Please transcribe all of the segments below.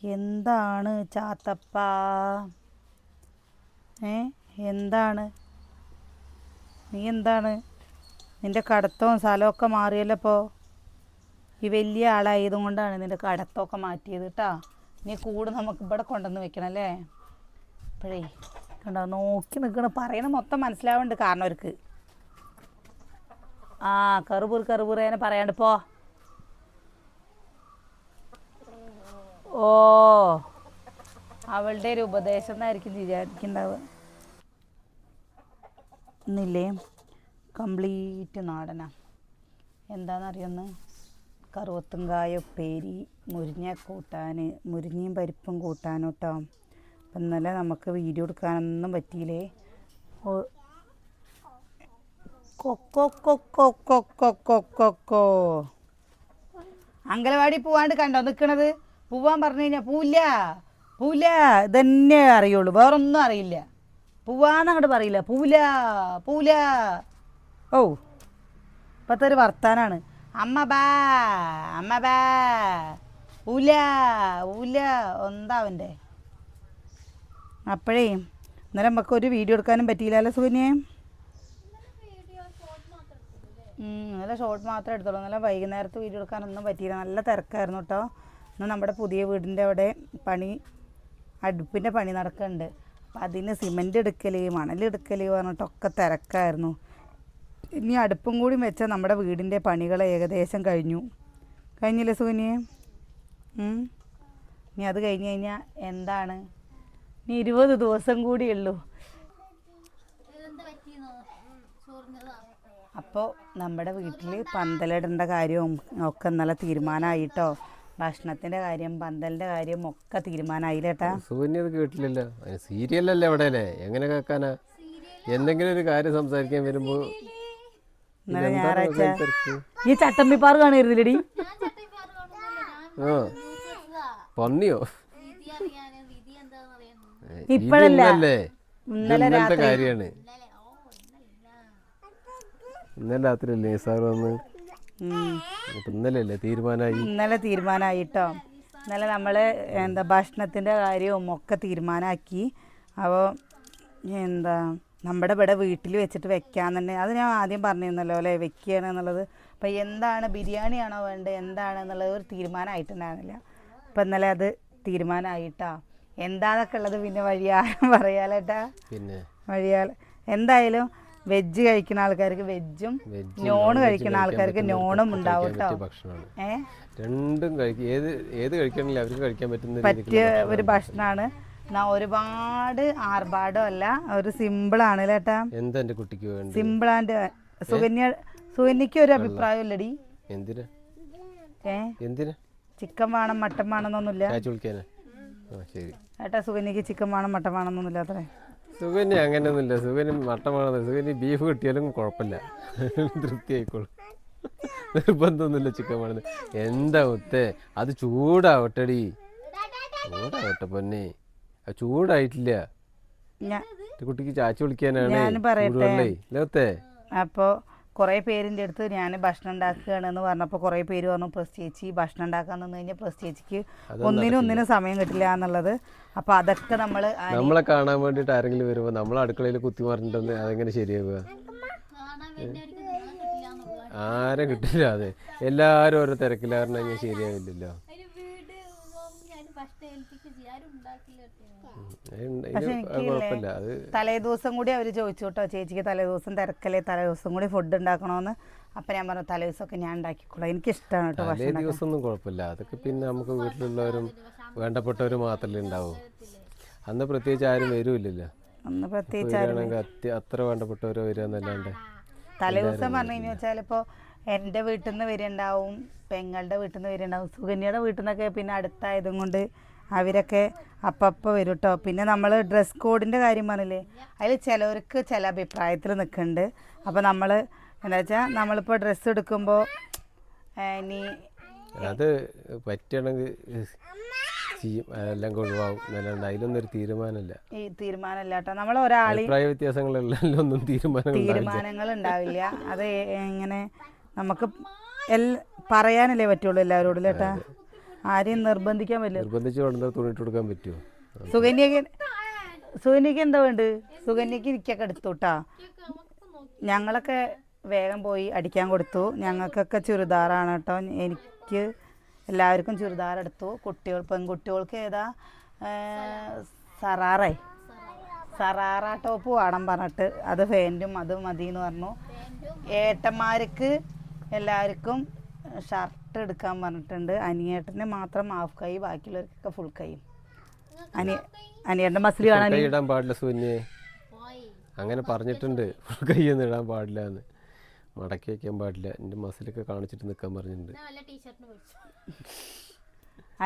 എന്താണ് ചാത്തപ്പ? എന്താണ് നീ എന്താണ്? നിൻ്റെ കടത്തവും സ്ഥലമൊക്കെ മാറിയല്ലോ ഇപ്പോൾ. ഈ വലിയ ആളായതും കൊണ്ടാണ് നിൻ്റെ കടത്തമൊക്കെ മാറ്റിയത് കേട്ടോ. നീ കൂട് നമുക്ക് ഇവിടെ കൊണ്ടുവന്ന് വെക്കണം അല്ലേ? ഇപ്പോഴേ കണ്ടോ നോക്കി നിൽക്കണം, പറയണ മൊത്തം മനസ്സിലാവുന്നുണ്ട് കാരണം അവർക്ക്. ആ കറുപുറേനെ പറയാണ്ട് പോ. ഓ അവളുടെ ഒരു ഉപദേശം എന്നായിരിക്കും വിചാരിക്കുന്നുണ്ടാവുക. ഇന്നില്ലേ കംപ്ലീറ്റ് നാടനാ. എന്താണെന്നറിയുന്ന കറുവത്തുങ്കായ ഉപ്പേരി, മുരിങ്ങ കൂട്ടാൻ, മുരിങ്ങയും പരിപ്പും കൂട്ടാനും കേട്ടോ. അപ്പം ഇന്നലെ നമുക്ക് വീഡിയോ എടുക്കാനൊന്നും പറ്റിയില്ലേ. കൊക്കോ അങ്കലവാടി പോവാണ്ട് കണ്ടോ നിൽക്കണത്? പോവാൻ പറഞ്ഞു കഴിഞ്ഞാൽ പൂല ഇതന്നെ അറിയുള്ളൂ, വേറൊന്നും അറിയില്ല. പോവാന്നങ്ങോട്ട് പറയില്ല, പൂല. ഓ ഇപ്പോഴത്തെ ഒരു വർത്താനാണ്. അമ്മ ബാ ഊല എന്താവൻ്റെ. അപ്പോഴേ ഇന്നലെ നമുക്ക് ഒരു വീഡിയോ എടുക്കാനും പറ്റിയില്ലല്ലോ സുകന്യെ. നല്ല ഷോർട്ട് മാത്രമേ എടുത്തുള്ളൂ. നല്ല വൈകുന്നേരത്ത് വീഡിയോ എടുക്കാനൊന്നും പറ്റിയില്ല, നല്ല തിരക്കായിരുന്നു കേട്ടോ. ഇന്ന് നമ്മുടെ പുതിയ വീടിൻ്റെ അവിടെ അടുപ്പിൻ്റെ പണി നടക്കുന്നുണ്ട്. അപ്പം അതിന് സിമൻറ്റ് എടുക്കൽ, മണലെടുക്കൽ പറഞ്ഞിട്ടൊക്കെ തിരക്കായിരുന്നു. ഇനി അടുപ്പും കൂടി വെച്ചാൽ നമ്മുടെ വീടിൻ്റെ പണികൾ ഏകദേശം കഴിഞ്ഞില്ലേ സുകന്യെ? ഇനി അത് കഴിഞ്ഞ് കഴിഞ്ഞാൽ എന്താണ്, ഇനി 20 ദിവസം കൂടിയുള്ളൂ. അപ്പോൾ നമ്മുടെ വീട്ടിൽ പന്തലിടേണ്ട കാര്യവും ഒക്കെ ഇന്നലെ തീരുമാനമായിട്ടോ. ഭക്ഷണത്തിൻ്റെ കാര്യം, പന്തലിൻ്റെ കാര്യം ഒക്കെ തീരുമാനമായില്ലേട്ടാ. സുകന്യ കേട്ടില്ലല്ലോ, സീരിയലല്ലേ അവിടെ അല്ലേ, എങ്ങനെ കേൾക്കാനാ? എന്തെങ്കിലും ഒരു കാര്യം സംസാരിക്കാൻ വരുമ്പോൾ ഇന്നലെ ഞായറാഴ്ച ഈ ചട്ടമ്പിപ്പാറ് കാണരുന്നില്ലടി. പന്നിയോ? ഇപ്പോഴല്ലേ ഇന്നലെ കാര്യമാണ്. ഇന്നലെ രാത്രി അല്ലേ സാർ വന്ന്? ഇന്നലെ തീരുമാനമായിട്ടോ. ഇന്നലെ നമ്മൾ ഭക്ഷണത്തിൻ്റെ കാര്യവും ഒക്കെ തീരുമാനമാക്കി. അപ്പോൾ നമ്മുടെ ഇവിടെ വീട്ടിൽ വെച്ചിട്ട് വെക്കാൻ തന്നെ, അത് ഞാൻ ആദ്യം പറഞ്ഞിരുന്നല്ലോ അല്ലേ, വെക്കുകയാണ് എന്നുള്ളത്. അപ്പം എന്താണ്, ബിരിയാണിയാണോ വേണ്ടത് എന്താണെന്നുള്ളത് ഒരു തീരുമാനമായിട്ടുണ്ടായിരുന്നില്ല. അപ്പം ഇന്നലെ അത് തീരുമാനമായിട്ടാ. എന്താന്നൊക്കെ ഉള്ളത് പിന്നെ വഴിയാലും പറയാലേട്ടാ. എന്തായാലും വെജ് കഴിക്കുന്ന ആൾക്കാർക്ക് വെജും, നോൺ കഴിക്കുന്ന ആൾക്കാർക്ക് നോണും ഉണ്ടാവും കേട്ടോ. പറ്റിയ ഒരു ഭക്ഷണമാണ്. ഒരുപാട് ആർഭാടം അല്ല, ഒരു സിമ്പിളാണ് ചേട്ടാ. സിമ്പിളാണ്ട് സുകന്യക്ക് ഒരു അഭിപ്രായം ഇല്ലടി. ചിക്കൻ വേണം മട്ടൻ വേണമെന്നൊന്നുമില്ല ചേട്ടാ. സുകന്യക്ക് ചിക്കൻ വേണം മട്ടൻ വേണമെന്നൊന്നുമില്ല അത്രേ. സുകന്യ അങ്ങനെയൊന്നുമില്ല. സുകന്യ മട്ടൻ വേണം, സുകന്യ ബീഫ് കിട്ടിയാലും കുഴപ്പമില്ല, തൃപ്തി ആയിക്കോളും. നിർബന്ധമൊന്നുമില്ല ചിക്കൻ വേണമെന്ന്. എന്താ ഒത്തേ, അത് ചൂടാവട്ടെടി, ചൂടാവട്ടെ പൊന്നെ. അത് ചൂടായിട്ടില്ല, കുട്ടിക്ക് ചാച്ചി വിളിക്കാനാണ്. അപ്പോൾ കുറേ പേരിൻ്റെ അടുത്ത് ഞാൻ ഭക്ഷണം ഉണ്ടാക്കുകയാണെന്ന് പറഞ്ഞപ്പോൾ കുറേ പേര് പറഞ്ഞു പ്രസ് ചേച്ചി ഭക്ഷണം ഉണ്ടാക്കാൻ നിന്ന് കഴിഞ്ഞാൽ പ്രസ് ചേച്ചിക്ക് ഒന്നിനും സമയം കിട്ടില്ല എന്നുള്ളത്. അപ്പോൾ അതൊക്കെ നമ്മളെ കാണാൻ വേണ്ടിയിട്ട് ആരെങ്കിലും വരുമ്പോൾ നമ്മൾ അടുക്കളയിൽ കുത്തി പറഞ്ഞിട്ടൊന്ന് അതെങ്ങനെ ശരിയാവുക? ആരും കിട്ടില്ല. അതെ, എല്ലാവരും ഓരോ തിരക്കിലായിരുന്നു കഴിഞ്ഞാൽ ശരിയാവില്ലല്ലോ. തലേദിവസം കൂടി അവർ ചോദിച്ചു കേട്ടോ, ചേച്ചിക്ക് തലേദിവസം തിരക്കല്ലേ, തലേദിവസം കൂടി ഫുഡ് ഉണ്ടാക്കണമെന്ന്. അപ്പം ഞാൻ പറഞ്ഞു തലേദിവസമൊക്കെ ഞാൻ ഉണ്ടാക്കിക്കോളാം, എനിക്കിഷ്ടമാണ് കേട്ടോ. തലേദിവസം ഒന്നും കുഴപ്പമില്ല, അതൊക്കെ പിന്നെ നമുക്ക് വീട്ടിലുള്ളവരും വേണ്ടപ്പെട്ടവരും മാത്രമല്ലേ ഉണ്ടാവൂ. അന്ന് പ്രത്യേകിച്ച് ആരും വരൂല്ലല്ലോ. അന്ന് പ്രത്യേകിച്ച് അത്ര വേണ്ടപ്പെട്ടവരോ വരികയെന്നല്ലാണ്ട്. തലേദിവസം പറഞ്ഞു കഴിഞ്ഞാൽ വെച്ചാൽ ഇപ്പോൾ എൻ്റെ വീട്ടിൽ നിന്ന് വരുന്നുണ്ടാവും, പെങ്ങളുടെ വീട്ടിൽ നിന്ന് വരുന്നുണ്ടാവും, സുകന്യയുടെ വീട്ടിൽ നിന്നൊക്കെ പിന്നെ അടുത്തായതും കൊണ്ട് അവരൊക്കെ അപ്പം വരും കേട്ടോ. പിന്നെ നമ്മൾ ഡ്രസ് കോഡിൻ്റെ കാര്യം പറഞ്ഞില്ലേ, അതിൽ ചിലവർക്ക് ചില അഭിപ്രായത്തിൽ നിൽക്കുന്നുണ്ട്. അപ്പോൾ നമ്മൾ എന്താ വെച്ചാൽ നമ്മളിപ്പോൾ ഡ്രസ്സ് എടുക്കുമ്പോൾ ഇനി അത് പറ്റണമെങ്കിൽ എല്ലാം ഒഴിവാകും, അതിലൊന്നും ഒരു തീരുമാനമില്ല. ഈ തീരുമാനമില്ല കേട്ടോ, നമ്മൾ ഒരാളെ വ്യത്യാസങ്ങളൊന്നും തീരുമാനങ്ങൾ ഉണ്ടാവില്ല. അത് ഇങ്ങനെ നമുക്ക് പറയാനല്ലേ പറ്റുള്ളൂ എല്ലാവരോടും ചേട്ടാ. ആരെയും നിർബന്ധിക്കാൻ പറ്റില്ല. നിർബന്ധിച്ച് വേണ്ട തുണിയിട്ട് കൊടുക്കാൻ പറ്റുമോ? സുകന്യക്ക് എന്താ വേണ്ട? സുകന്യക്ക് ഇരിക്കൊക്കെ എടുത്തുട്ടാ. ഞങ്ങളൊക്കെ വേഗം പോയി അടിക്കാൻ കൊടുത്തു. ഞങ്ങൾക്കൊക്കെ ചുരിദാറാണ് കേട്ടോ. എനിക്ക് എല്ലാവർക്കും ചുരിദാർ എടുത്തു. പെൺകുട്ടികൾക്ക് ഏതാ സറാറ ടോപ്പ് വേണം പറഞ്ഞിട്ട് അത് ഫാൻറ്റും അത് മതി എന്ന് പറഞ്ഞു. ഏട്ടന്മാർക്ക് എല്ലാവർക്കും ഷർട്ട് എടുക്കാൻ പറഞ്ഞിട്ടുണ്ട്. അനിയേട്ടന് മാത്രം ഹാഫ് കൈ, ബാക്കിയുള്ളവർക്കൊക്കെ ഫുൾ കൈ. അനിയേട്ടൻ്റെ മസിൽ കാണാൻ ഇടാൻ പാടില്ല സുന്യെ, അങ്ങനെ പറഞ്ഞിട്ടുണ്ട്. ഫുൾ കൈയൊന്നും ഇടാൻ പാടില്ല എന്ന്, മടക്കി വയ്ക്കാൻ പാടില്ല. എൻ്റെ മസിലൊക്കെ കാണിച്ചിട്ട് നിൽക്കാൻ പറഞ്ഞിട്ടുണ്ട്.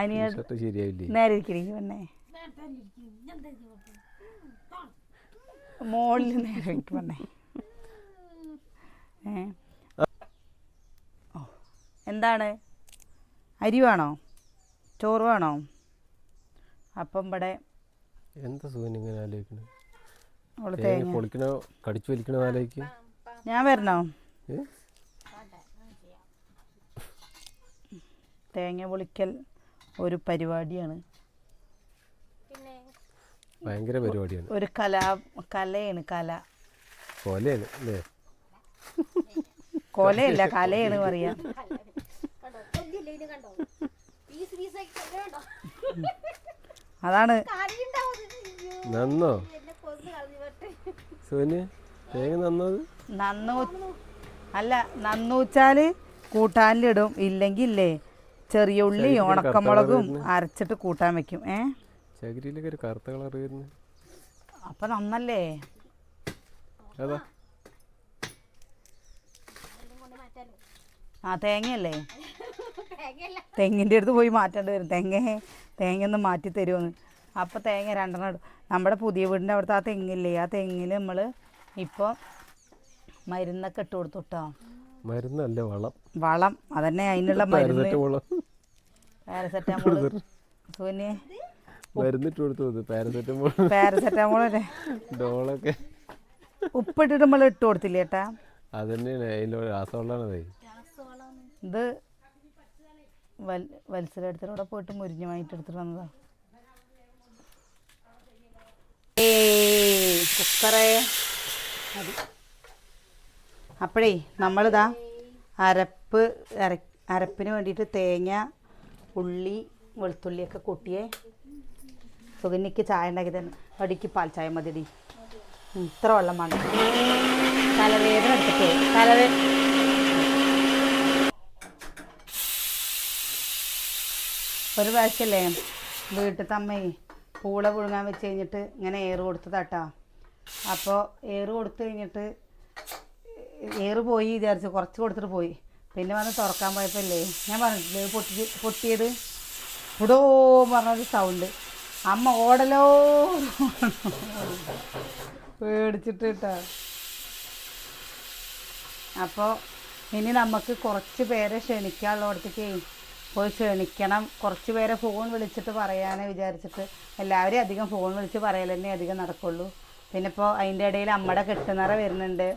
അനിയേട്ടൻ ശരിയായില്ലേ? നേരെ ഇരിക്കണേ പെണ്ണേ, മോളിൽ നേരെ പെണ്ണേ. എന്താണ്, അരി വേണോ, ചോറ് വേണോ? അപ്പം ഇവിടെ എന്താ സുഖം ഇങ്ങനെ ആലോചിക്കണേ? അവള് തേങ്ങ പൊളിക്കണോ കടിച്ചു വലിക്കണോ ആലോചിക്കുക. ഞാൻ വരണോ? തേങ്ങ പൊളിക്കൽ ഒരു പരിപാടിയാണ്, ഭയങ്കര പരിപാടിയാണ്. ഒരു കലയാണ്. കൊലയാണ് അല്ലേ? കൊലയല്ല, കലയാണ് പറയാ. അതാണ് നന്നോ സോന് തേങ്ങ നന്നത്? അല്ല, നന്നൂച്ചാല് കൂട്ടാനിലിടും, ഇല്ലെങ്കിൽ ഇല്ലേ ചെറിയ ഉള്ളി ഉണക്കമുളകും അരച്ചിട്ട് കൂട്ടാൻ വെക്കും. ചകിരിയിലൊക്കെ ഒരു കറുത്ത കളർ വരുന്നു. അപ്പൊ നന്നല്ലേ? അതാ തേങ്ങയല്ലേ? തെങ്ങിൻ്റെ അടുത്ത് പോയി മാറ്റേണ്ടി വരും. തേങ്ങയൊന്ന് മാറ്റി തരുമെന്ന്. അപ്പോൾ തേങ്ങ 2 ഇടും. നമ്മുടെ പുതിയ വീടിൻ്റെ അവിടുത്തെ ആ തെങ്ങില്ലേ, ആ തെങ്ങിൽ നമ്മൾ ഇപ്പോൾ മരുന്നൊക്കെ ഇട്ട് കൊടുത്തു കേട്ടോ. മരുന്നല്ല, വളം. അതന്നെ, അതിനുള്ള മരുന്ന്. പാരസെറ്റാമോൾ സോനി മരുന്നിട്ട് കൊടുത്തു. പാരസെറ്റാമോൾ അല്ലേ? ഡോളൊക്കെ ഉപ്പിട്ടിട്ട് നമ്മൾ ഇട്ട് കൊടുത്തില്ലേ ഏട്ടാ? അതന്നെയാണ് അതിൻ്റെ രാസവെള്ളാണത്. ഇത് വത്സരടുത്തൂടെ പോയിട്ട് മുരിഞ്ഞ് വാങ്ങിട്ട് എടുത്തിട്ട് വന്നതാ. കുക്കറേ മതി. അപ്പോഴേ നമ്മളിതാ അരപ്പിന് വേണ്ടിയിട്ട് തേങ്ങ, ഉള്ളി, വെളുത്തുള്ളിയൊക്കെ കൂട്ടിയേ. സുകന്യക്ക് ചായ ഉണ്ടാക്കി തന്നെ. അടിക്ക് പാൽ ചായ മതിടി. ഇത്ര വെള്ളം വേണ്ട. തലവേദന എടുത്തിട്ടേ ഒരു പ്രാവശ്യമല്ലേ വീട്ടിൽ അമ്മയെ പൂള പുഴുങ്ങാൻ വെച്ച് കഴിഞ്ഞിട്ട് ഇങ്ങനെ ഏറ് കൊടുത്തതാട്ടാ. അപ്പോൾ ഏറ് കൊടുത്തു കഴിഞ്ഞിട്ട് ഏറ് പോയി വിചാരിച്ചു, കുറച്ച് കൊടുത്തിട്ട് പോയി. പിന്നെ വന്ന് തുറക്കാൻ പോയപ്പോൾ അല്ലേ ഞാൻ പറഞ്ഞിട്ടില്ലേ പൊട്ടിയത് ഇടോ പറഞ്ഞൊരു സൗണ്ട്. അമ്മ ഓടലോ പേടിച്ചിട്ട് കേട്ടോ. അപ്പോൾ ഇനി നമുക്ക് കുറച്ച് പേരെ ക്ഷണിക്കാനുള്ളടത്തേക്ക് പോയി ക്ഷണിക്കണം. കുറച്ച് പേരെ ഫോൺ വിളിച്ചിട്ട് പറയാനേ വിചാരിച്ചിട്ട്. എല്ലാവരെയും അധികം ഫോൺ വിളിച്ച് പറയൽ തന്നെ അധികം നടക്കുള്ളൂ. പിന്നെ ഇപ്പോൾ അതിൻ്റെ ഇടയിൽ അമ്മയുടെ കെട്ടുനിറ വരുന്നുണ്ട്.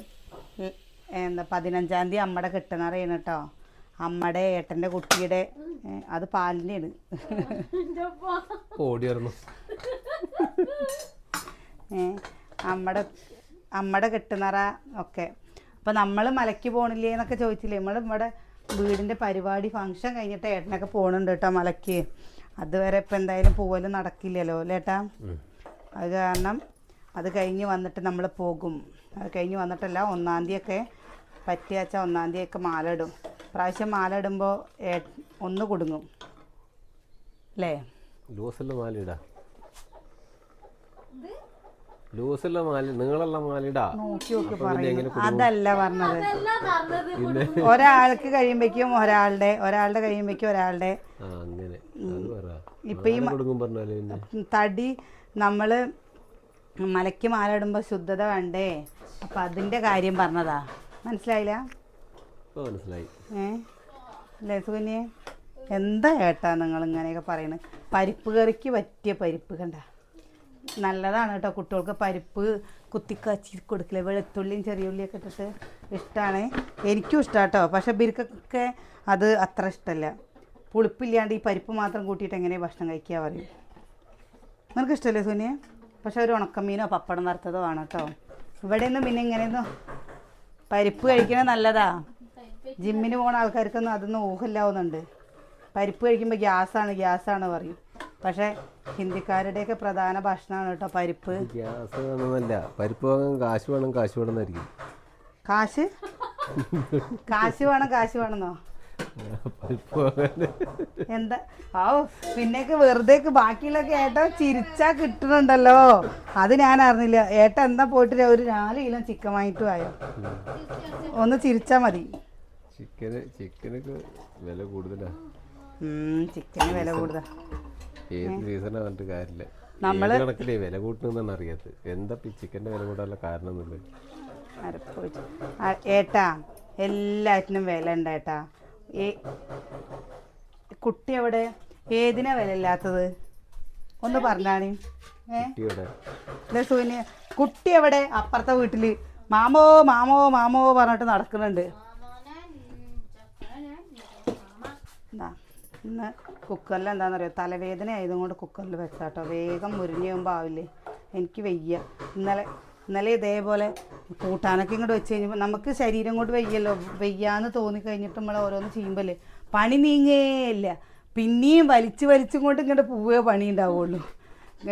15-ാം തീയതി അമ്മയുടെ കെട്ടുനിറയാണ് കേട്ടോ. അമ്മയുടെ ഏട്ടൻ്റെ കുട്ടിയുടെ അത് പാലിൻ്റെയാണ്. അമ്മയുടെ കെട്ടുനിറ ഒക്കെ. അപ്പോൾ നമ്മൾ മലയ്ക്ക് പോകണില്ലേ എന്നൊക്കെ ചോദിച്ചില്ലേ. ഇവിടെ വീടിൻ്റെ പരിപാടി ഫങ്ഷൻ കഴിഞ്ഞിട്ട് ഏട്ടനൊക്കെ പോകുന്നുണ്ട് കേട്ടോ മലയ്ക്ക്. അതുവരെ ഇപ്പം എന്തായാലും പോവലും നടക്കില്ലല്ലോ അല്ലേട്ടാ. അത് കാരണം അത് കഴിഞ്ഞ് വന്നിട്ട് നമ്മൾ പോകും. അത് കഴിഞ്ഞ് വന്നിട്ടല്ല, 1-ാം തീയതിയൊക്കെ പറ്റിയാച്ചാൽ 1-ാം തീയതിയൊക്കെ മാല ഇടും. പ്രാവശ്യം മാല ഇടുമ്പോൾ ഒന്ന് കുടുങ്ങും അല്ലേ? ലൂസുള്ള മാല ഇടാ, ലൂസുള്ള മാല, നിങ്ങളുള്ള മാല ഇടാ. നോക്കി നോക്കി പറയുന്നു. അതല്ല പറഞ്ഞത്. ഒരാൾക്ക് കഴിയുമ്പോഴേക്കും ഒരാളുടെ കഴിയുമ്പോഴേക്കും ഒരാളുടെ. ഇപ്പം ഈ തടി നമ്മൾ മലയ്ക്ക് മാല ഇടുമ്പോൾ ശുദ്ധത വേണ്ടേ? അപ്പം അതിൻ്റെ കാര്യം പറഞ്ഞതാ. മനസ്സിലായില്ല? അല്ലേ സുകന്യെ? എന്താ ഏട്ടാ നിങ്ങൾ ഇങ്ങനെയൊക്കെ പറയുന്നത്? പരിപ്പ് കറിക്ക് പറ്റിയ പരിപ്പ് കണ്ട നല്ലതാണ് കേട്ടോ. കുട്ടികൾക്ക് പരിപ്പ് കുത്തിക്കച്ചി കൊടുക്കില്ലേ, വെളുത്തുള്ളിയും ചെറിയ ഉള്ളിയൊക്കെ ഇട്ടിട്ട് ഇഷ്ടമാണ്. എനിക്കും ഇഷ്ടമാണ് കേട്ടോ. പക്ഷെ ബിരിക്കൊക്കെ അത് അത്ര ഇഷ്ടമല്ല. പുളിപ്പില്ലാണ്ട് ഈ പരിപ്പ് മാത്രം കൂട്ടിയിട്ട് എങ്ങനെയാണ് ഭക്ഷണം കഴിക്കുക പറയും. നിനക്ക് ഇഷ്ടമല്ലേ സുനിയെ? പക്ഷെ ഒരു ഉണക്കമീനോ പപ്പടം വറുത്തതോ ആണ് കേട്ടോ. ഇവിടെയൊന്നും പിന്നെ ഇങ്ങനെയൊന്നും പരിപ്പ് കഴിക്കണത് നല്ലതാ. ജിമ്മിന് പോണ ആൾക്കാർക്കൊന്നും അതൊന്നും ഊഹമില്ലാവുന്നുണ്ട്. പരിപ്പ് കഴിക്കുമ്പോൾ ഗ്യാസാണ് പറയും. പക്ഷേ ഹിന്ദിക്കാരുടെയൊക്കെ പ്രധാന ഭക്ഷണമാണ് കേട്ടോ പരിപ്പ്. ഗ്യാസ് വേണമെന്നല്ല, പരിപ്പ് വാങ്ങാൻ കാശ് വേണമെന്നായിരിക്കും. കാശ് വേണമെന്നോ? എന്താ പിന്നേക്ക് വെറുതെ ബാക്കിയുള്ളൊക്കെ ഏട്ടൻ ചിരിച്ചാ കിട്ടുന്നുണ്ടല്ലോ. അത് ഞാൻ അറിഞ്ഞില്ല. ഏട്ടൻ എന്താ പോയിട്ട് ഒരു 4 കിലോ ചിക്കൻ വാങ്ങിട്ട് പോയോ? ഒന്ന് ചിരിച്ചാ മതി. ചിക്കനൊക്കെ വില കൂടുതലാ. ചിക്കന് വില കൂടുതലാ. ഏത് സീസണാ പറഞ്ഞിട്ട് കാര്യമില്ല. നമ്മള് കണക്കിലേ വില കൂട്ടുന്നതാണ് അറിയാത്തത്. എന്താ ചിക്കൻ്റെ വില കൂടാനുള്ള കാരണം എന്നുള്ളത്. ഏട്ടാ എല്ലാറ്റിനും വില ഉണ്ട് ഏട്ടാ. കുട്ടി എവിടെ? ഏതിനാ വില ഇല്ലാത്തത് ഒന്ന് പറഞ്ഞാണ്. സൂന്യ കുട്ടി എവിടെ? അപ്പുറത്തെ വീട്ടില് മാമോ മാമോ മാമോ പറഞ്ഞിട്ട് നടക്കുന്നുണ്ട്. ഇന്ന് കുക്കറിൽ എന്താണെന്നറിയോ, തലവേദന ആയതുകൊണ്ട് കുക്കറിൽ വെച്ചാട്ടോ. വേഗം മുരിഞ്ഞ് പോകുമ്പോൾ ആവില്ലേ, എനിക്ക് വയ്യ. ഇന്നലെ ഇതേപോലെ കൂട്ടാനൊക്കെ ഇങ്ങോട്ട് വെച്ച് കഴിഞ്ഞപ്പോൾ നമുക്ക് ശരീരം കൊണ്ട് വയ്യാന്ന് തോന്നിക്കഴിഞ്ഞിട്ട് നമ്മൾ ഓരോന്ന് ചെയ്യുമ്പോൾ പണി നീങ്ങേയില്ല. പിന്നെയും വലിച്ചും കൊണ്ട് ഇങ്ങോട്ട് പോവുകയോ പണി ഉണ്ടാവുള്ളൂ.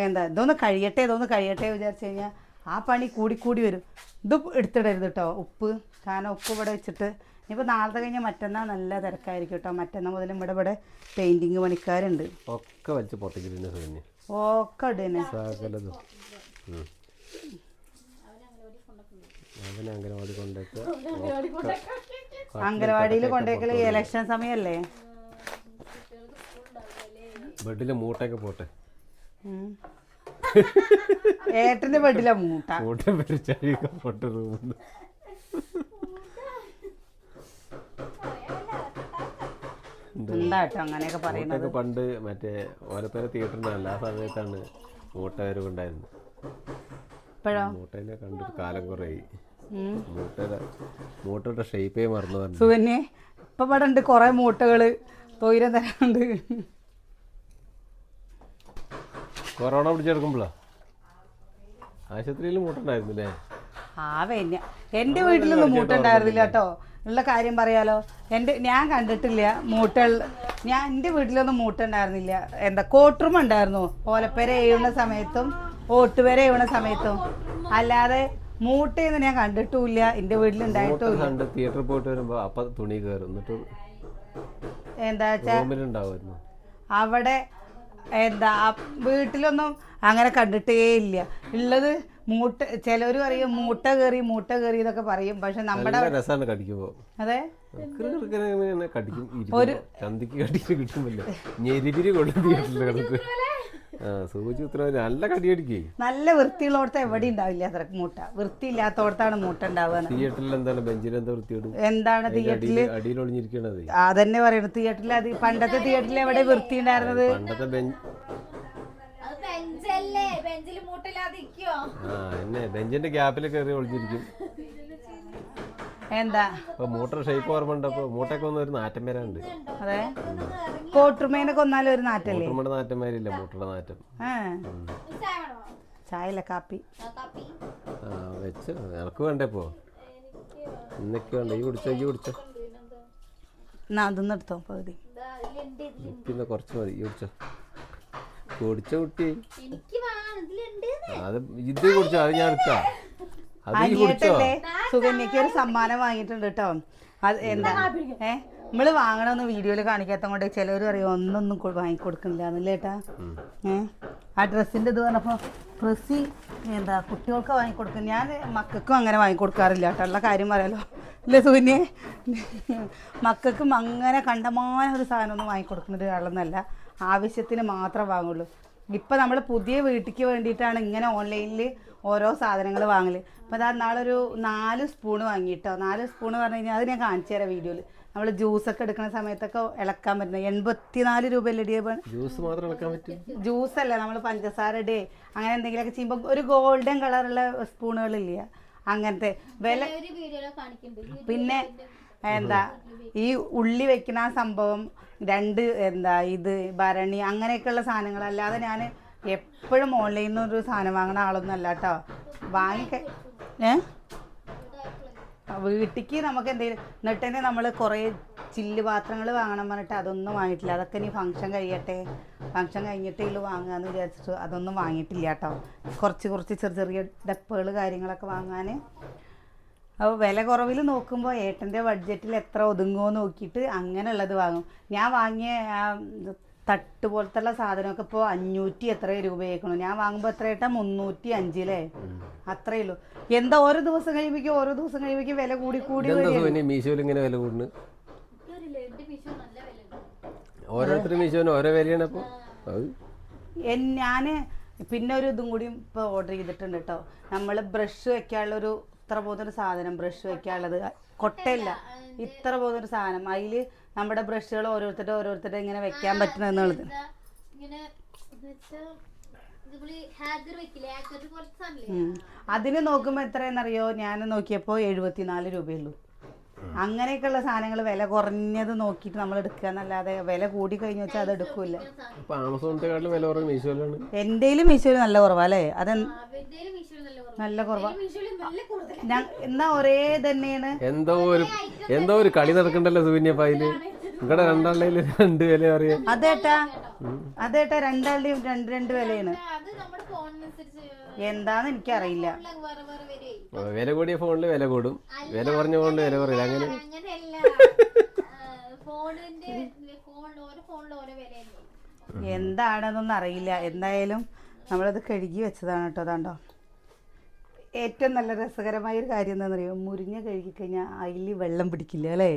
ഇതൊന്ന് കഴിയട്ടെ വിചാരിച്ചു കഴിഞ്ഞാൽ ആ പണി കൂടി വരും. ഇത് എടുത്തിടരുത് കേട്ടോ ഉപ്പ്. കാരണം ഉപ്പ് ഇവിടെ വെച്ചിട്ട് ഇനിയിപ്പോൾ നാളത്തെ കഴിഞ്ഞാൽ മറ്റന്നാൾ നല്ല തിരക്കായിരിക്കും കേട്ടോ. മറ്റന്നാൾ മുതൽ ഇവിടെ പെയിൻറ്റിങ് പണിക്കാരുണ്ട്. ഒക്കെ വലിച്ച് പൊട്ടിക്കില്ല. ഒക്കെ ഇടുന്നെ അംഗനവാടിയിൽ കൊണ്ടേക്കല് ഇലക്ഷൻ സമയല്ലേ. ബെഡിലെ മൂട്ടൊക്കെ പോട്ടെ. ഏട്ടന്റെ ബെഡിലെ മൂട്ട പോട്ടെ. റൂമിൽ എന്താട്ടോ അങ്ങനെയൊക്കെ പറയുന്നത്. പണ്ട് മറ്റേ ഓലപ്പേര തിയേറ്ററിനല്ല ആ സമയത്താണ് മൂട്ട വരവ് ഉണ്ടായിരുന്നത്. മൂട്ടേനെ കണ്ടിട്ട് കാലം കുറേയായി. മൂട്ടയുടെ ഷേപ്പേ മറന്നു പറഞ്ഞു. സുകന്യെ ഇപ്പൊ ഇവിടെ ഉണ്ട് കൊറേ മൂട്ടകള് തൊയിരം തരാണ്ട്. കൊറോണ പിടിച്ചെടുക്കുമ്പോഴാ ആശുപത്രിയിൽ മൂട്ടുണ്ടായിരുന്നില്ലേ? എൻ്റെ വീട്ടിലൊന്നും മൂട്ടുണ്ടായിരുന്നില്ല കേട്ടോ. ഉള്ള കാര്യം പറയാലോ. ഞാൻ കണ്ടിട്ടില്ല എൻ്റെ വീട്ടിലൊന്നും മൂട്ടുണ്ടായിരുന്നില്ല. കോട്ടുറുമ ഉണ്ടായിരുന്നു ഓലപ്പേര എഴുന്ന സമയത്തും ഓട്ടുപേര എഴുന്ന സമയത്തും. അല്ലാതെ മൂട്ടയൊന്നും ഞാൻ കണ്ടിട്ടുമില്ല. എൻ്റെ വീട്ടിലുണ്ടായിട്ടുമില്ല. തിയേറ്ററിൽ പോയിട്ട് വരുമ്പോ അപ്പൊ തുണി കയറും. എന്താ വെച്ചാ അവിടെ വീട്ടിലൊന്നും അങ്ങനെ കണ്ടിട്ടേ ഇല്ല. ഉള്ളത് മൂട്ട. ചിലവര് പറയും മൂട്ട കയറി എന്നൊക്കെ പറയും. പക്ഷെ നമ്മുടെ അതെ ഒരു നല്ല വൃത്തിയുള്ളോടത്ത് എവിടെ ഉണ്ടാവില്ല അത്ര മൂട്ട. വൃത്തിയില്ലാത്തോടത്താണ് മൂട്ട ഉണ്ടാവുക. എന്താണ് തിയേറ്ററിൽ അതന്നെ പറയുന്നത്. തിയേറ്ററിൽ പണ്ടത്തെ തിയേറ്ററിൽ എവിടെ വൃത്തി ഉണ്ടായിരുന്നത്? ബെഞ്ചിന്റെ ഗ്യാപ്പിൽ കയറി ഒളിഞ്ഞിരിക്കും. എന്താ മൂട്ട ഷേപ്പ് ഓർമ്മണ്ടപ്പോ മൂട്ടൊക്കെ ഒന്നും ഒരു നാറ്റം വരാണ്ട്. അതെ കോട്ടുമേനെ കൊന്നാലും ഒരു നാറ്റല്ലേ? നാറ്റം വരില്ല മൂട്ടയുടെ നാറ്റം. ചായല്ല കാപ്പി വെച്ച് എനക്ക് വേണ്ടപ്പോ ഇന്നൊക്കെ വേണ്ട. ഈ കുടിച്ചോ അതൊന്നും എടുത്തോ പകുതി. പിന്നെ കുറച്ച് മതി. ഈ കുടിച്ച കുട്ടി അത് ഇത് കുടിച്ചോ. അത് ഞാൻ എടുക്കാം. സുകന്യക്ക് ഒരു സമ്മാനം വാങ്ങിയിട്ടുണ്ട് കേട്ടോ. അത് എന്താ നമ്മള് വാങ്ങണമെന്ന് വീഡിയോയിൽ കാണിക്കാത്ത കൊണ്ട് ചിലവർ പറയും ഒന്നൊന്നും വാങ്ങിക്കൊടുക്കണില്ല എന്നല്ലേ ഏട്ടാ. ആ ഡ്രസ്സിൻ്റെ ഇത് പറഞ്ഞപ്പോൾ പ്രസി കുട്ടികൾക്ക് വാങ്ങിക്കൊടുക്കും. ഞാൻ മക്കൾക്കും അങ്ങനെ വാങ്ങിക്കൊടുക്കാറില്ല കേട്ടോ. ഉള്ള കാര്യം പറയാലോ അല്ലേ സുകന്യെ? മക്കൾക്കും അങ്ങനെ കണ്ടമാനം ഒരു സാധനമൊന്നും വാങ്ങിക്കൊടുക്കുന്നത് ആളൊന്നല്ല. ആവശ്യത്തിന് മാത്രം വാങ്ങുള്ളൂ. ഇപ്പം നമ്മൾ പുതിയ വീട്ടിലേക്ക് വേണ്ടിയിട്ടാണ് ഇങ്ങനെ ഓൺലൈനിൽ ഓരോ സാധനങ്ങൾ വാങ്ങൽ. അപ്പോൾ അതാ നാളൊരു 4 സ്പൂണ് വാങ്ങിയിട്ടോ. 4 സ്പൂണ് പറഞ്ഞു കഴിഞ്ഞാൽ അത് ഞാൻ കാണിച്ചു തരാം വീഡിയോയിൽ. നമ്മൾ ജ്യൂസൊക്കെ എടുക്കുന്ന സമയത്തൊക്കെ ഇളക്കാൻ പറ്റുന്നത് 84 രൂപയല്ലേ ഇടിയ. ജ്യൂസ് മാത്രം ഇളക്കാൻ പറ്റും? ജ്യൂസല്ല, നമ്മൾ പഞ്ചസാര ഇടേ അങ്ങനെ എന്തെങ്കിലുമൊക്കെ ചെയ്യുമ്പോൾ ഒരു ഗോൾഡൻ കളറുള്ള സ്പൂണുകളില്ല അങ്ങനത്തെ വില. പിന്നെ എന്താ ഈ ഉള്ളി വെക്കുന്ന ആ സംഭവം, ഇത് ഭരണി അങ്ങനെയൊക്കെയുള്ള സാധനങ്ങൾ. അല്ലാതെ ഞാൻ എപ്പോഴും ഓൺലൈനിൽ നിന്ന് ഒരു സാധനം വാങ്ങുന്ന ആളൊന്നും അല്ല കേട്ടോ. വീട്ടിലേക്ക് നമുക്ക് എന്തെങ്കിലും എന്നിട്ട് തന്നെ നമ്മൾ കുറേ ചില്ല് പാത്രങ്ങൾ വാങ്ങണം പറഞ്ഞിട്ട് അതൊന്നും വാങ്ങിയിട്ടില്ല. അതൊക്കെ ഇനി ഫംഗ്ഷൻ കഴിയട്ടെ, ഫംഗ്ഷൻ കഴിഞ്ഞിട്ടേ ഉള്ളൂ വാങ്ങുകയെന്ന് വിചാരിച്ചിട്ട് അതൊന്നും വാങ്ങിയിട്ടില്ല കേട്ടോ. കുറച്ച് ചെറിയ ഡപ്പകൾ കാര്യങ്ങളൊക്കെ വാങ്ങാൻ. അപ്പോൾ വില കുറവിൽ നോക്കുമ്പോൾ ഏട്ടൻ്റെ ബഡ്ജറ്റിൽ എത്ര ഒതുങ്ങുമോ നോക്കിയിട്ട് അങ്ങനെയുള്ളത് വാങ്ങും. ഞാൻ വാങ്ങിയ തട്ട് പോലത്തുള്ള സാധനമൊക്കെ ഇപ്പോൾ 500 എത്ര രൂപയായിക്കണു. ഞാൻ വാങ്ങുമ്പോൾ എത്ര ഏട്ടാ 305 അല്ലേ? അത്രയേ ഉള്ളൂ. എന്താ ഓരോ ദിവസം കഴിയുമ്പോഴേക്കും വില കൂടി മീശോയിൽ ഇങ്ങനെ വില കൂടുന്നു. ഓരോരുത്തരും മീശോന് ഓരോ വിലയാണ്. അപ്പോൾ ഞാൻ പിന്നെ ഒരു ഇതും കൂടി ഇപ്പോൾ ഓർഡർ ചെയ്തിട്ടുണ്ട് കേട്ടോ. നമ്മൾ ബ്രഷ് വെക്കാനുള്ളൊരു ഇത്ര പോകുന്നൊരു സാധനം, ബ്രഷ് വെക്കാനുള്ളത് കൊട്ടയില്ല, ഇത്ര പോകുന്നൊരു സാധനം. അതിൽ നമ്മുടെ ബ്രഷുകൾ ഓരോരുത്തരുടെ ഇങ്ങനെ വെക്കാൻ പറ്റുന്നത്. അതിന് നോക്കുമ്പോൾ എത്രയെന്നറിയോ? ഞാൻ നോക്കിയപ്പോൾ 74 രൂപയുള്ളൂ. അങ്ങനെയൊക്കെയുള്ള സാധനങ്ങൾ വില കുറഞ്ഞത് നോക്കിയിട്ട് നമ്മൾ എടുക്കുക എന്നല്ലാതെ വില കൂടി കഴിഞ്ഞു വെച്ചാൽ അത് എടുക്കൂല. എന്റെയിലും മീശോയിലും നല്ല കുറവാ അല്ലേ? അത് നല്ല കുറവാ. എന്നാ ഒരേ തന്നെയാണ്. എന്തോ ഒരു കളി നടക്കണ്ടല്ലോ സുവിന്യപ്പ. അതില് ഇവിടെ രണ്ടാളുടെ 2 വില അറിയാം. അതേട്ടാ രണ്ടാളുടെയും രണ്ട് വിലയാണ്. എന്താന്ന് എനിക്കറിയില്ല. വില കൂടിയ ഫോണിൽ വില കൂടും, വില കുറഞ്ഞ ഫോണിൽ വില കുറയില്ല. അങ്ങനെ എന്താണെന്നൊന്നും അറിയില്ല. എന്തായാലും നമ്മളത് കഴുകി വെച്ചതാണ് കേട്ടോ. അതാണ്ടോ ഏറ്റവും നല്ല രസകരമായ ഒരു കാര്യം എന്താണെന്നറിയോ? മുരിങ്ങ കഴുകിക്കഴിഞ്ഞാൽ അതിൽ വെള്ളം പിടിക്കില്ല അല്ലേ?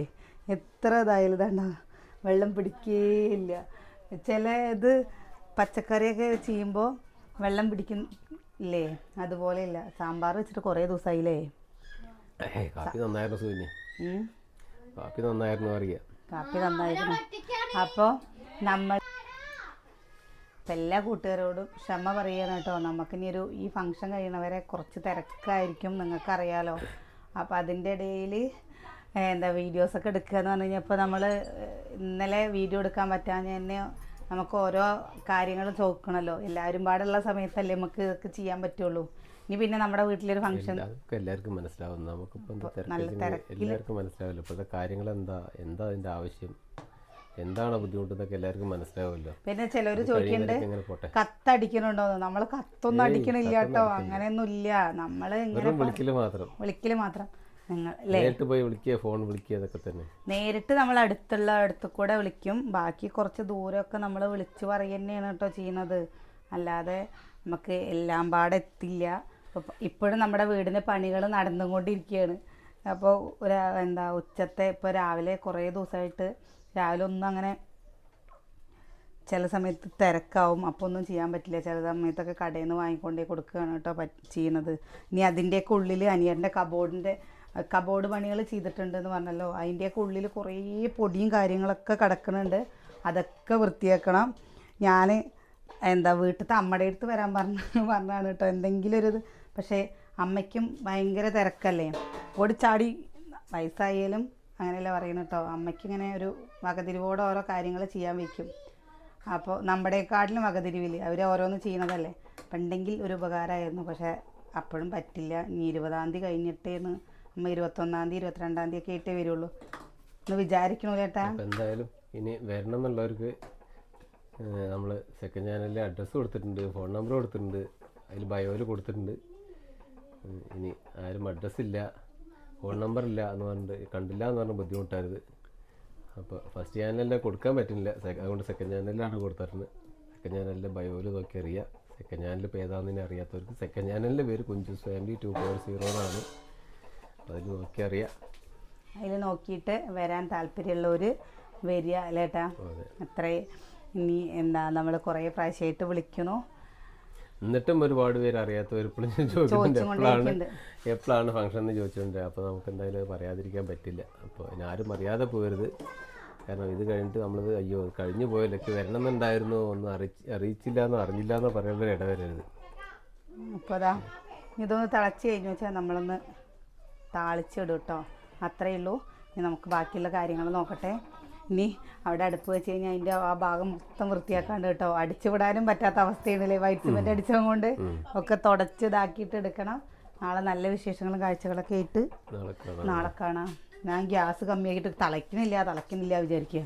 എത്ര ഇതായാലും ഇതാണ്ടോ വെള്ളം പിടിക്കേയില്ല. ഇത് പച്ചക്കറിയൊക്കെ ചെയ്യുമ്പോൾ വെള്ളം പിടിക്കില്ലേ? അതുപോലെയില്ല. സാമ്പാർ വെച്ചിട്ട് കുറേ ദിവസമായില്ലേ? കാപ്പി നന്നായിരുന്നു. അപ്പോൾ നമ്മൾ എല്ലാ കൂട്ടുകാരോടും ക്ഷമ പറയുകയാണ് കേട്ടോ. നമുക്കിനി ഈ ഫംഗ്ഷൻ കഴിയണവരെ കുറച്ച് തിരക്കായിരിക്കും, നിങ്ങൾക്കറിയാലോ. അപ്പോൾ അതിൻ്റെ ഇടയിൽ വീഡിയോസൊക്കെ എടുക്കുക എന്ന് പറഞ്ഞു കഴിഞ്ഞപ്പോൾ നമ്മൾ ഇന്നലെ വീഡിയോ എടുക്കാൻ പറ്റാഞ്ഞ് തന്നെ നമുക്ക് ഓരോ കാര്യങ്ങളും ചോദിക്കണമല്ലോ. എല്ലാവരും പാടുള്ള സമയത്തല്ലേ നമുക്ക് ഇതൊക്കെ ചെയ്യാൻ പറ്റുള്ളൂ. ഇനി പിന്നെ നമ്മുടെ വീട്ടിലൊരു ഫംഗ്ഷൻ എല്ലാവർക്കും മനസ്സിലാവും. നമുക്കിപ്പോൾ എല്ലാവർക്കും മനസ്സിലാവില്ല ഇപ്പോഴത്തെ കാര്യങ്ങൾ എന്താ അതിൻ്റെ ആവശ്യം, എന്താണ് ബുദ്ധിമുട്ടെന്നൊക്കെ എല്ലാവർക്കും മനസ്സിലാവുമല്ലോ. പിന്നെ ചിലർ ചോദിക്കുന്നുണ്ട് കത്തടിക്കണുണ്ടോന്ന്. നമ്മൾ കത്തൊന്നും അടിക്കണില്ല കേട്ടോ, അങ്ങനെയൊന്നും ഇല്ല. നമ്മൾ വിളിക്കല് മാത്രം. നേരിട്ട് പോയി വിളിക്കുക, ഫോൺ വിളിക്കുക, അതൊക്കെ തന്നെ. നേരിട്ട് നമ്മൾ അടുത്ത് കൂടെ വിളിക്കും. ബാക്കി കുറച്ച് ദൂരമൊക്കെ നമ്മൾ വിളിച്ച് പറയുക തന്നെയാണ് കേട്ടോ ചെയ്യുന്നത്. അല്ലാതെ നമുക്ക് എല്ലാം പാടെ എത്തില്ല. ഇപ്പോഴും നമ്മുടെ വീടിൻ്റെ പണികൾ നടന്നുകൊണ്ടിരിക്കുകയാണ്. അപ്പോൾ ഉച്ചത്തെ ഇപ്പോൾ രാവിലെ കുറേ ദിവസമായിട്ട് രാവിലെ ഒന്നും അങ്ങനെ ചില സമയത്ത് തിരക്കാവും, അപ്പോൾ ഒന്നും ചെയ്യാൻ പറ്റില്ല. ചില സമയത്തൊക്കെ കടയിൽ നിന്ന് വാങ്ങിക്കൊണ്ടേ കൊടുക്കുകയാണ് കേട്ടോ ചെയ്യുന്നത്. ഇനി അതിൻ്റെയൊക്കെ ഉള്ളിൽ അനിയൻ്റെ കബോർഡ് പണികൾ ചെയ്തിട്ടുണ്ടെന്ന് പറഞ്ഞല്ലോ. അതിൻ്റെയൊക്കെ ഉള്ളിൽ കുറേ പൊടിയും കാര്യങ്ങളൊക്കെ കിടക്കുന്നുണ്ട്. അതൊക്കെ വൃത്തിയാക്കണം. ഞാൻ വീട്ടിലത്തെ അമ്മയുടെ അടുത്ത് വരാൻ പറഞ്ഞാണ് കേട്ടോ എന്തെങ്കിലും ഒരു പക്ഷേ അമ്മയ്ക്കും ഭയങ്കര തിരക്കല്ലേ, ഓടിച്ചാടി വയസ്സായാലും അങ്ങനെയല്ല പറയുന്നത് കേട്ടോ. അമ്മയ്ക്കിങ്ങനെ ഒരു വകതിരിവോടെ ഓരോ കാര്യങ്ങൾ ചെയ്യാൻ വയ്ക്കും. അപ്പോൾ നമ്മുടെക്കാട്ടിലും വകതിരിവിൽ അവർ ഓരോന്ന് ചെയ്യുന്നതല്ലേ. പണ്ടെങ്കിൽ ഒരു ഉപകാരമായിരുന്നു. പക്ഷേ അപ്പോഴും പറ്റില്ല. ഇനി 20-ാം തീയതി കഴിഞ്ഞിട്ടേന്ന് അമ്മ 21-ാം തീയതി 22-ാം തീയതി ഒക്കെ ആയിട്ടേ വരുള്ളൂ എന്ന് വിചാരിക്കണു ചേട്ടാ. എന്തായാലും ഇനി വരണം എന്നുള്ളവർക്ക് നമ്മൾ സെക്കൻഡ് ചാനലിൽ അഡ്രസ്സ് കൊടുത്തിട്ടുണ്ട്, ഫോൺ നമ്പർ കൊടുത്തിട്ടുണ്ട്, അതിൽ ബയോയിൽ കൊടുത്തിട്ടുണ്ട്. ഇനി ആരും അഡ്രസ്സില്ല, ഫോൺ നമ്പറില്ല എന്ന് പറഞ്ഞിട്ട് കണ്ടില്ല എന്ന് പറഞ്ഞാൽ ബുദ്ധിമുട്ടായത്. അപ്പോൾ ഫസ്റ്റ് ചാനലിൽ കൊടുക്കാൻ പറ്റുന്നില്ല, അതുകൊണ്ട് സെക്കൻഡ് ചാനലിലാണ് കൊടുത്തിട്ടുണ്ട്. സെക്കൻഡ് ചാനലിൻ്റെ ബയോയിൽ നോക്കി അറിയാം. സെക്കൻഡ് ചാനൽ ഇപ്പോൾ ഏതാണെന്ന് അറിയാത്തവർക്ക് സെക്കൻഡ് ചാനലിൻ്റെ പേര് കുഞ്ചൂസ് ഫാമിലി 2.0 എന്നാണ്. അതിൽ നോക്കി അറിയാം. അതിൽ നോക്കിയിട്ട് വരാൻ താല്പര്യമുള്ളവർ വരിക അല്ലേട്ടാ. അത്രേ. ഇനി നമ്മൾ കുറേ പ്രാവശ്യമായിട്ട് വിളിക്കണു, എന്നിട്ടും ഒരുപാട് പേര് അറിയാത്തവർ ഇപ്പോഴും ചോദിക്കുന്നുണ്ട് എപ്പോഴാണ് ഫംഗ്ഷൻ എന്ന് ചോദിച്ചുകൊണ്ട്. അപ്പോൾ നമുക്ക് എന്തായാലും പറയാതിരിക്കാൻ പറ്റില്ല. അപ്പോൾ ആരും അറിയാതെ പോകരുത്. കാരണം ഇത് കഴിഞ്ഞിട്ട് നമ്മളത് അയ്യോ കഴിഞ്ഞു പോയല്ലോ വരണമെന്നുണ്ടായിരുന്നു, ഒന്നും അറിയിച്ചില്ല എന്നോ അറിഞ്ഞില്ല എന്നോ പറയുമ്പോൾ ഇടവരരുത്. അപ്പോൾ അതാ ഇതൊന്ന് തിളച്ച് കഴിഞ്ഞു വെച്ചാൽ നമ്മളൊന്ന് താളിച്ചിടും കേട്ടോ. അത്രയേ ഉള്ളൂ. ഇനി നമുക്ക് ബാക്കിയുള്ള കാര്യങ്ങൾ നോക്കട്ടെ. ഇനി അവിടെ അടുപ്പ് വെച്ച് കഴിഞ്ഞാൽ അതിൻ്റെ ആ ഭാഗം മൊത്തം വൃത്തിയാക്കാണ്ട് കേട്ടോ. അടിച്ചു വിടാനും പറ്റാത്ത അവസ്ഥയാണല്ലേ, വൈറ്റ് സിമെൻറ്റ് അടിച്ചത് കൊണ്ട് ഒക്കെ തുടച്ച് ഇതാക്കിയിട്ട് എടുക്കണം. നാളെ നല്ല വിശേഷങ്ങളും കാഴ്ചകളൊക്കെ ആയിട്ട് നാളെ കാണാം. ഞാൻ ഗ്യാസ് കമ്മിയാക്കിയിട്ട് തിളയ്ക്കുന്നില്ല വിചാരിക്കുക.